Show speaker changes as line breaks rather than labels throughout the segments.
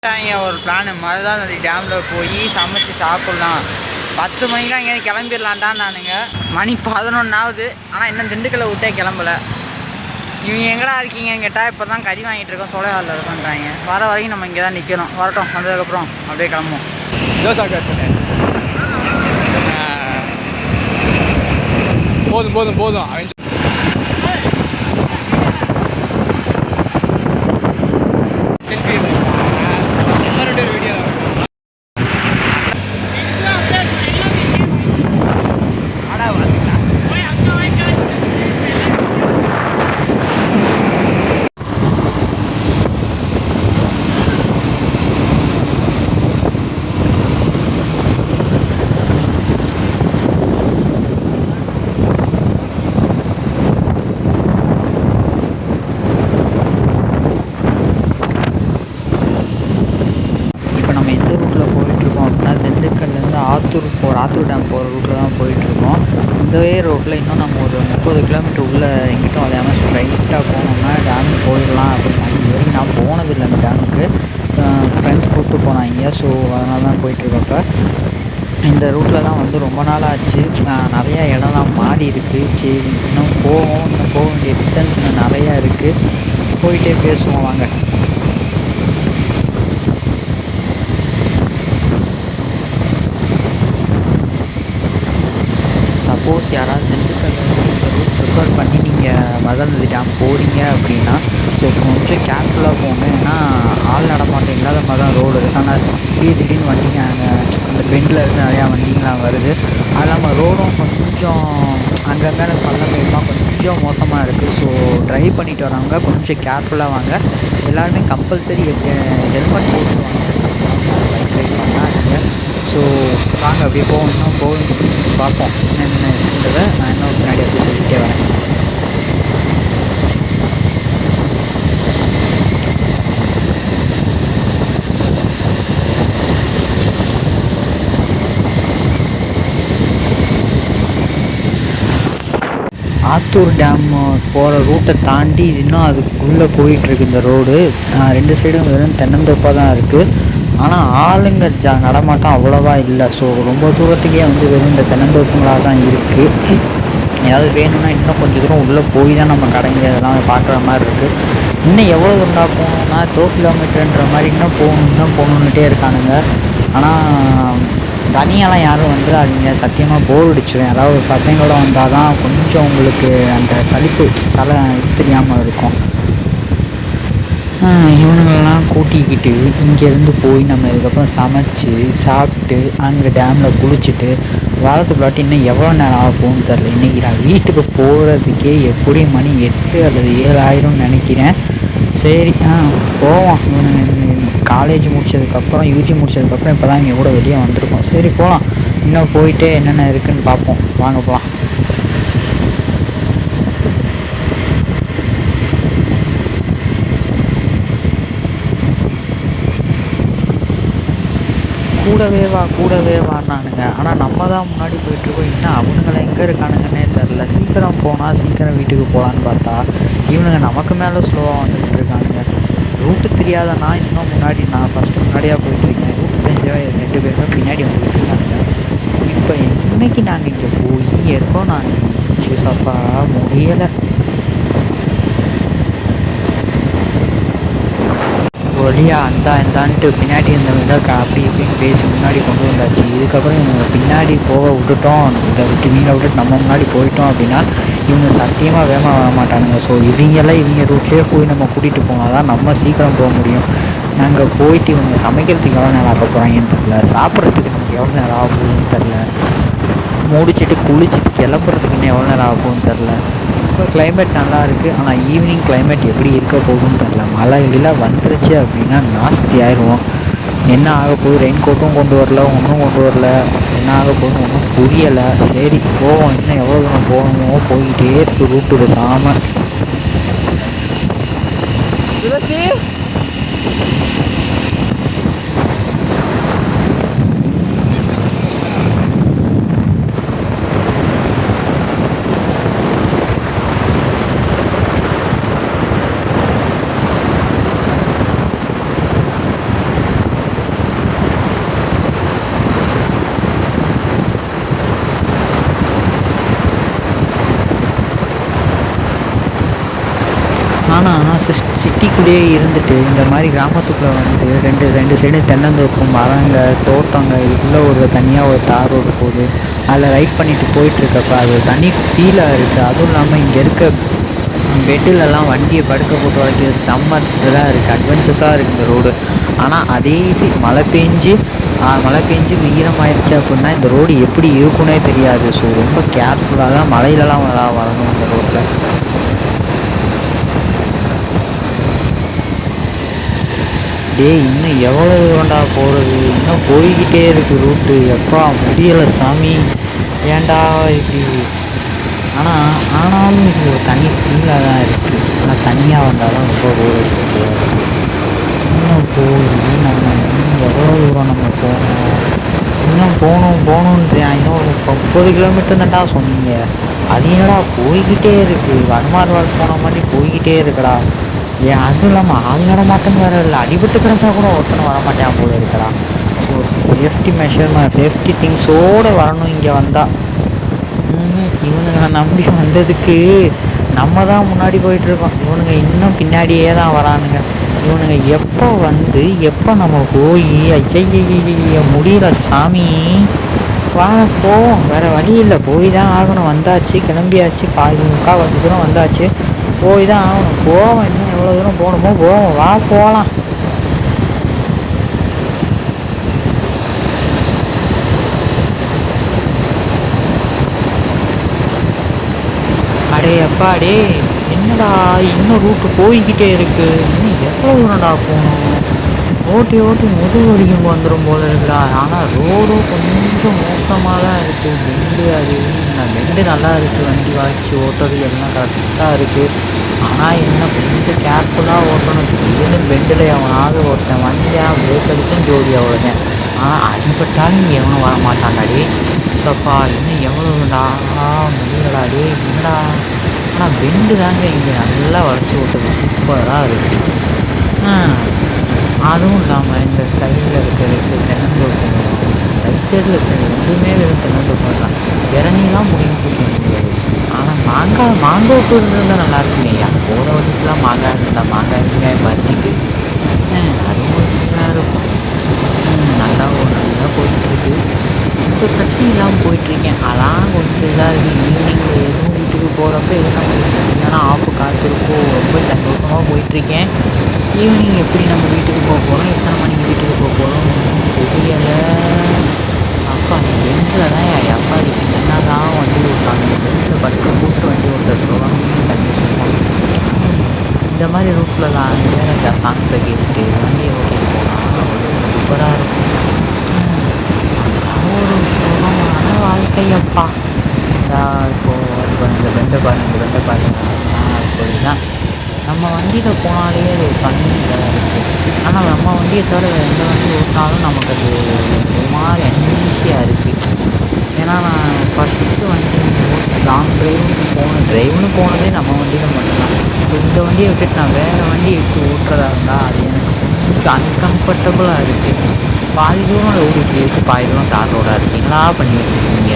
ஒரு பிளான் மருதானதி டேமில் போய் சமைச்சு சாப்பிட்லாம். 10 மணிக்கெலாம் எங்கேயாவது கிளம்பிடலான்டான் நானுங்க. மணி 11 ஆகுது. ஆனால் இன்னும் திண்டுக்கல்லை விட்டே கிளம்பல. இவங்க எங்கடா இருக்கீங்கன்னு கேட்டால் இப்போ தான் கறி வாங்கிட்டு இருக்கோம், சோலையாலில் இருக்கோன்றாங்க. வர வரைக்கும் நம்ம இங்கே தான் நிற்கணும். வரட்டும், வந்ததுக்கப்புறம் அப்படியே கிளம்புவோம்.
போதும் போதும் போதும். செல்ஃபி வீடியோ
ஆத்தூர் டேம் போகிற ரூட்டில் தான் போயிட்டுருக்கோம். இந்த ரோட்டில் இன்னும் நம்ம ஒரு 30 கிலோமீட்டர் உள்ளே எங்கிட்டும் அதையாமல் ஸ்ட்ரைட்டாக போனோம்னா டேமுக்கு போயிடலாம் அப்படின்னா. இது வரைக்கும் நான் போனதில்லை அந்த டேமுக்கு. ஃப்ரெண்ட்ஸ் கூப்பிட்டு போனாங்க. ஸோ அதனால தான் போயிட்டுருக்கப்ப இந்த ரூட்டில் தான் வந்து ரொம்ப நாள் ஆச்சு. நிறையா இடம்லாம் மாறி இருக்குது. சரி இன்னும் போக வேண்டிய டிஸ்டன்ஸ் இன்னும் நிறையா இருக்குது. போயிட்டே பேசுவோம் வாங்க. சப்போஸ் யாராவது திண்டுக்கல்ல இந்த ரூட் ப்ரிஃபர் பண்ணி நீங்கள் மருதானதி டேம் போகிறீங்க அப்படின்னா ஸோ கொஞ்சம் கேர்ஃபுல்லாக போங்க. ஏன்னா ஆள் நடமாட்டம் இல்லாத மாதிரி தான் ரோடு இருக்குது. ஆனால் திடீர்னு வண்டிங்க அந்த பெண்டில் இருந்து நிறையா வண்டிங்களாம் வருது. அது இல்லாமல் ரோடும் கொஞ்சம் அங்கங்கே பள்ளமேடுலாம் கொஞ்சம் மோசமாக இருக்குது. ஸோ ட்ரைவ் பண்ணிட்டு வரவங்க கொஞ்சம் கேர்ஃபுல்லாக வாங்க. எல்லாருமே கம்பல்சரி ஹெல்மெட் போட்டுருவாங்க. பைக் ரைட் பண்ணாதீங்க. ஸோ வாங்க அப்படியே போகும் பார்ப்போம் என்னென்ன இருக்குன்றதை நான் இன்னும் பின்னாடி அப்படியே சொல்லிகிட்டே வரேன். ஆத்தூர் டேம் போகிற ரூட்டை தாண்டி இன்னும் அதுக்குள்ளே போயிட்டுருக்கு இந்த ரோடு. 2 சைடும் வெறும் தென்னந்தோப்பாக தான் இருக்குது. ஆனால் ஆளுங்க நடமாட்டம் அவ்வளோவா இல்லை. ஸோ ரொம்ப தூரத்துக்கே வந்து வெறும் இந்த தென்னந்தோப்புங்களாக தான் இருக்குது. ஏதாவது வேணும்னா இன்னும் கொஞ்சம் தூரம் உள்ளே போய் தான் நம்ம கடைங்க இதெல்லாம் பார்க்குற மாதிரி இருக்குது. இன்னும் எவ்வளோ தூரம் போகணுன்னா 2 கிலோமீட்டருன்ற மாதிரி இன்னும் போகணுன்னுட்டே இருக்கானுங்க. ஆனால் தனியாலாம் யாரும் வந்துடாதீங்க. சத்தியமாக போர் அடிச்சிடும். யாராவது ஒரு பசங்களோட வந்தால் தான் கொஞ்சம் உங்களுக்கு அந்த சலிப்பு தெரியாமல் இருக்கும். இவனுங்களெல்லாம் கூட்டிக்கிட்டு இங்கேருந்து போய் நம்ம இதுக்கப்புறம் சமைச்சு சாப்பிட்டு அங்கே டேமில் குளிச்சுட்டு வரத்துக்குள்ளாட்டி இன்னும் எவ்வளோ நேரம் ஆக போகும்னு தெரில. இன்றைக்கி நான் வீட்டுக்கு போகிறதுக்கே எப்படி மணி 8 அல்லது 7 ஆயிரும்னு நினைக்கிறேன். சரி போவோம். காலேஜ் முடித்ததுக்கப்புறம் யூஜி முடித்ததுக்கப்புறம் இப்போ தான் இங்கே கூட வெளியே வந்திருக்கோம். சரி போகலாம். இன்னும் போயிட்டு என்னென்ன இருக்குதுன்னு பார்ப்போம். வாங்க போகலாம். கூடவே வானானுங்க. ஆனால் நம்ம தான் முன்னாடி போயிட்டுருக்கோம். இன்னும் அவனுங்களை எங்கே இருக்கானுங்கன்னே தெரில. சீக்கிரம் போனால் சீக்கிரம் வீட்டுக்கு போகலான்னு பார்த்தா இவனுங்க நமக்கு மேலே ஸ்லோவாக வந்துக்கிட்டு இருக்கானுங்க. ரூட்டு தெரியாதனா இன்னும் நான் ஃபஸ்ட்டு முன்னாடியாக போயிட்டுருக்கேன். ரூட்டு தெரிஞ்சவன் 2 பேருமே பின்னாடி வந்துக்கிட்டு இருக்கானுங்க. இப்போ இன்னைக்கு நாங்கள் இங்கே போய் இருக்கோம். நாங்கள் சப்பா முடியலை. வழியாக இந்தான்ட்டு பின்னாடி இருந்தவங்க அப்படி இப்படின்னு பேசி முன்னாடி கொண்டு வந்தாச்சு. இதுக்கப்புறம் இவங்க பின்னாடி போக விட்டுட்டோம். இதை விட்டு வீணை விட்டுட்டு நம்ம முன்னாடி போயிட்டோம் அப்படின்னா இவங்க சத்தியமாக வேகமாக வர மாட்டானுங்க. ஸோ இவங்க ரூட்லேயே போய் நம்ம கூட்டிகிட்டு போனால் தான் நம்ம சீக்கிரம் போக முடியும். நாங்கள் போயிட்டு இவங்க சமைக்கிறதுக்கு எவ்வளோ நேரம் ஆக போகிறாங்கன்னு தெரில. சாப்பிட்றதுக்கு நமக்கு எவ்வளோ நேரம் ஆக போகுதுன்னு தெரில. முடிச்சுட்டு குளிச்சுட்டு கிளம்புறதுக்கு இன்னும் எவ்வளோ நேரம் ஆகும்னு தெரில. இப்போ கிளைமேட் நல்லா இருக்குது. ஆனால் ஈவினிங் கிளைமேட் எப்படி இருக்க போகுதுன்னு தெரில. மழை எல்லாம் வந்துருச்சு அப்படின்னா நாஸ்தி ஆயிடுவோம். என்ன ஆக போகுது? ரெயின் கோட்டும் கொண்டு வரல, ஒன்றும் கொண்டு வரல. என்ன ஆக போகுதுன்னு ஒன்றும் புரியலை. சரி போவோம். இன்னும் எவ்வளோ தூரம் போகணுமோ போயிட்டே இருக்குது ரூட்டு பேசாமல். சிட்டிக்குள்ளேயே இருந்துட்டு இந்த மாதிரி கிராமத்துக்குள்ளே வந்து ரெண்டு சைடு தென்னந்தோப்பு மரங்க தோட்டங்க இதுக்குள்ளே ஒரு தனியாக ஒரு தார் ரோடு போகுது. அதில் ரைட் பண்ணிட்டு போயிட்டுருக்கப்ப அது ஒரு தனி ஃபீலாக இருக்குது. அதுவும் இல்லாமல் இங்கே இருக்க பெட்டிலெல்லாம் வண்டியை படுக்க போட்டு வரைக்கும் செம்ம இதாக இருக்குது, அட்வென்ச்சர்ஸாக இருக்குது இந்த ரோடு. ஆனால் அதே இது மழை பெஞ்சு ஈரமாயிருச்சு அப்படின்னா இந்த ரோடு எப்படி இருக்குன்னே தெரியாது. ஸோ ரொம்ப கேர்ஃபுல்லாக தான் மழையிலலாம் வரணும் இந்த ரோட்டில். இன்னும் எவ்வளோ தூரண்டா போகிறது, இன்னும் போய்கிட்டே இருக்குது ரூட்டு. எப்பா முடியலை சாமி, ஏன்டா இப்படி. ஆனாலும் இது ஒரு தனி ஃபீலாக தான் இருக்குது. ஆனால் தனியாக வந்தால் தான் ரொம்ப போர் அடிக்க. இன்னும் போய் நம்ம இன்னும் எவ்வளோ தூரம் நம்ம இன்னும் போகணுன்றேன். இன்னும் ஒரு 30 கிலோமீட்டர் தான்டா சொன்னீங்க, அது என்னடா போய்கிட்டே இருக்குது. வன்மார்வாள் போன மாதிரி போய்கிட்டே இருக்குடா. அதுவும் இல்லாமல் ஆள் நடமாட்டம் வேறு இல்லை. அடிபட்டு கிடச்சா கூட ஒருத்தனை வரமாட்டேன் போல இருக்கடா. ஸோ சேஃப்டி திங்ஸோடு வரணும் இங்கே வந்தால். இவனுங்களை நம்பி வந்ததுக்கு நம்ம தான் முன்னாடி போயிட்டுருக்கோம். இவனுங்க இன்னும் பின்னாடியே தான் வரானுங்க. இவனுங்க எப்போ வந்து எப்போ நம்ம போய் ஐய முடியல சாமி, போவோம், வேறு வழி இல்லை, போய் தான் ஆகணும். வந்தாச்சு, கிளம்பியாச்சு, 3/4 தூரம் வந்தாச்சு, போய் தான் ஆகணும். போவோம், இன்னும் எவ்வளோ தூரம் போகணுமோ போவோம், வா போகலாம். அடே என்னடா இன்னும் ரூட்டு போய்கிட்டே இருக்குது, இன்னும் எவ்வளோ தூரம்டா போகணும். ஓட்டி முதுகு வலிக்கும் வந்துடும் போல இருக்குடா. ஆனால் ரோடும் கொஞ்சம் மோசமாக தான் இருக்குது. பெண்டு நல்லா இருக்குது, வண்டி வாய்ச்சி ஓட்டுறது எல்லாம் கரெக்டாக இருக்குது. ஆனால் என்ன கொஞ்சம் கேர்ஃபுல்லாக ஓட்டணும். திடீர்னு பெண்டில் எவனாவது ஒருத்தன் வண்டியாக பிரேக் அடிச்சும் ஜோடியாக ஓடுறேன். ஆனால் அடிபட்டாலும் இங்கே எவனும் வர மாட்டான்டாடே. சப்பா இன்னும் எவ்வளோடா முடியலடாடே என்னடா. ஆனால் பெண்டு தாங்க இங்கே நல்லா வளைச்சி ஓட்டுறது சூப்பராக இருக்குது. அதுவும் இல்லாமல் இந்த சைடில் இருக்கிறதுக்கு தென்னந்தோப்பு, ரைட் சைடில் ரெண்டுமே வெறும் தென்னந்தோப்பு தான். இறங்கிலாம் முடியும் முடியாது. ஆனால் மாங்கோப்பு இருந்தது நல்லா இருக்குமே. போகிற வழிக்கெலாம் மாங்காய் இருந்தால் மாங்காய் பறிச்சிட்டு அதுவும் சூப்பராக இருக்கும். நல்லா போயிட்டுருக்கு, எந்த பிரச்சனையும் இல்லாமல் போயிட்டுருக்கேன். அதான் கொஞ்சம் இதாக இருக்குது. ஈவினிங்கில் எதுவும் வீட்டுக்கு போகிறப்ப எதுவும் சரியான ஆப்பு காத்திருக்கோம். ரொம்ப சந்தோஷமாக போயிட்டுருக்கேன். ஈவினிங் எப்படி நம்ம வீட்டுக்கு போக போகிறோம், எத்தனை மணிக்கு வீட்டுக்கு போக போகிறோம் தெரியலை. அப்பா பெண்டில் தான் எப்பா என்ன தான் வண்டி ஓட்டாங்க. பெண்டில் படுத்து கூப்பிட்டு வண்டி ஓட்ட சொல்லணும்னு தண்ணி சொல்லுவாங்க. இந்த மாதிரி ரூட்லலாம் வேறு சாங்ஸை கேட்டுட்டு வண்டியை ஓட்டிட்டு போனால் சூப்பராக இருக்கும். ஒரு சுகமான வாழ்க்கையப்பா. இப்போது இந்த பெண்டை பாருங்க இப்போதான் நம்ம வண்டியில் போனாலே அது தண்ணி இதாக இருக்குது. ஆனால் நம்ம வண்டியை தவிர எந்த வண்டி ஓட்டினாலும் நமக்கு அது ஒரு மாதிரி அன்ஈஸியாக இருக்குது. ஏன்னா நான் ஃபஸ்ட்டு வண்டி லாங் ட்ரைவ்னு போனதே நம்ம வண்டியில் மட்டும்தான். இப்போ இந்த வண்டியை விட்டுட்டு நான் வேறு வண்டி எடுத்து ஓட்டுறதா இருந்தால் அது எனக்கு கொஞ்சம் அன்கம்ஃபர்டபுளாக இருக்குது. பாதி தூரம் ஓடிட்டு இருக்குது, பாதி தூரம் தார் ரோடாக இருக்குது. என்னடா பண்ணி வச்சுருக்கீங்க.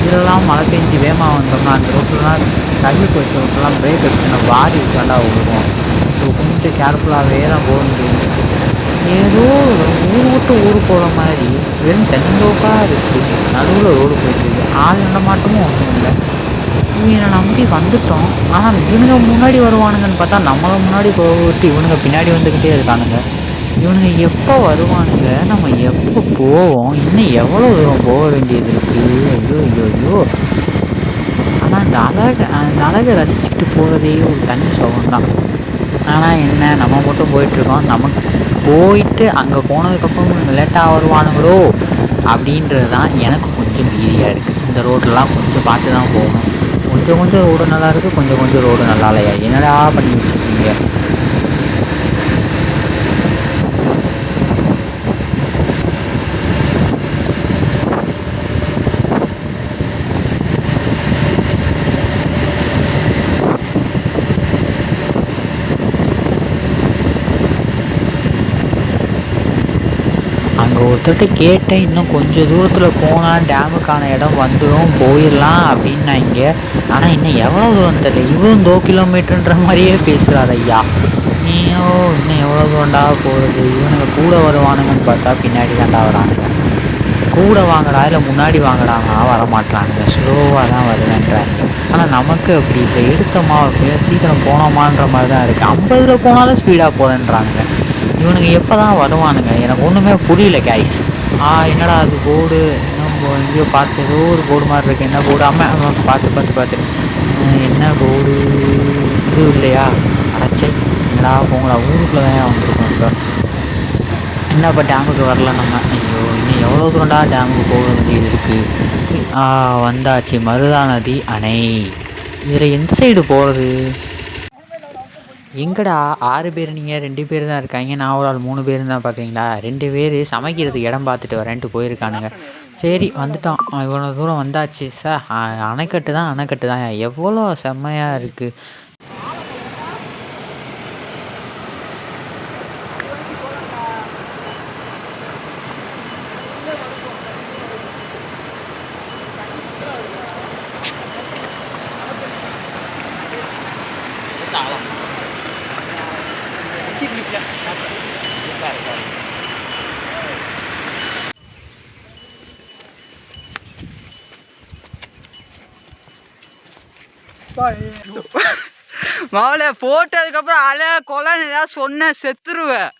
இதெல்லாம் மழை பெஞ்சு வேகமாக வந்தோம்னா அந்த ரோட்லலாம் தள்ளுக்கு வச்ச ரோட்லாம் பிரேக் அடிச்சுன்னா வாரி விட்டாண்டா விடுவோம். ஸோ கொஞ்சம் கேர்ஃபுல்லாகவே தான் போக முடியும். ஏதோ ஊர் விட்டு ஊர் போகிற மாதிரி வெறும் தென்னந்தோப்பாக இருக்குது, நடுவில் ரோடு போயிட்டுருக்கு, ஆள் நடமாட்டமும் ஒன்றும் இல்லை. இவனை நம்பி வந்துட்டோம். ஆனால் இவனுங்க முன்னாடி வருவானுங்கன்னு பார்த்தா நம்மளை முன்னாடி போட்டு இவனுங்க பின்னாடி வந்துக்கிட்டே இருக்கானுங்க. இவனுங்க எப்போ வருவானுங்க, நம்ம எப்போ போவோம், இன்னும் எவ்வளோ தூரம் போக வேண்டியது இருக்குது. ஐயோ. ஆனால் அந்த அழகை ரசிச்சுட்டு போகிறதே ஒரு தனி சுகம்தான். ஆனால் என்ன நம்ம மட்டும் போயிட்டுருக்கோம். நமக்கு போயிட்டு அங்கே போனதுக்கப்புறம் லேட்டாக வருவானுங்களோ அப்படின்றது தான் எனக்கு கொஞ்சம் பீதியாக இருக்குது. இந்த ரோடெலாம் கொஞ்சம் பார்த்து தான் போகணும். கொஞ்சம் ரோடு நல்லா இருக்குது, கொஞ்சம் ரோடு நல்லா இல்லையா. என்னடா பண்ணி வச்சுருக்கீங்க. அங்கே அங்கே ஒருத்தர்கிட்ட கேட்டேன், இன்னும் கொஞ்சம் தூரத்தில் போனால் டேமுக்கான இடம் வந்துடும், போயிடலாம் அப்படின்னாங்க. ஆனால் இன்னும் எவ்வளோ தூரம் தெரியல. இவரும் 2 கிலோமீட்டருன்ற மாதிரியே பேசுகிறார் ஐயா. நீயோ இன்னும் எவ்வளோ தூரண்டா போகிறது? இவனுங்க கூட வருவானுங்கன்னு பார்த்தா பின்னாடி தாண்டா வரானுங்க. கூட வாங்கடா இல்லை முன்னாடி வாங்கடாங்க, வரமாட்டானுங்க, ஸ்லோவாக தான் வருவேன்றாங்க. ஆனால் நமக்கு அப்படி இல்லை, எடுத்தோமா சீக்கிரம் போனோமான்ற மாதிரி தான் இருக்குது. 50 போனாலும் ஸ்பீடாக போகிறேன்றானுங்க. இவனுங்க எப்போ தான் வருவானுங்க? எனக்கு ஒன்றுமே புரியல கைஸ். என்னடா அது போர்டு இன்னும் எங்கேயோ பார்த்து ஏதோ ஒரு போர்டு மாதிரி இருக்குது. என்ன போர்டு? அம்மா பார்த்து என்ன போர்டு இது இல்லையா? அடைச்சல் என்னடா போங்களா, ஊருக்குள்ளே தான் வந்திருக்கோம். இப்போ என்ன இப்போ டேமுக்கு வரல நம்ம. ஐயோ, இன்னும் எவ்வளோ தூரண்டா டேமுக்கு போக வேண்டியது இருக்குது. வந்தாச்சு, மருதா நதி அணை. இதில் எந்த சைடு போகிறது? எங்கடா 6 பேர், நீங்கள் 2 பேர் தான் இருக்காங்க, நான் ஒரு ஆள் 3 பேர் தான். பார்க்குறீங்களா, 2 பேர் சமைக்கிறதுக்கு இடம் பார்த்துட்டு வரேன்ட்டு போயிருக்கானுங்க. சரி வந்துட்டோம், இவ்வளோ தூரம் வந்தாச்சு சார். அணைக்கட்டு தான் எவ்வளோ செம்மையாக இருக்குது.
மாவுல போட்டதுக்கப்புறம் அலை கொலைன்னு ஏதாவது சொன்ன செத்துருவேன்.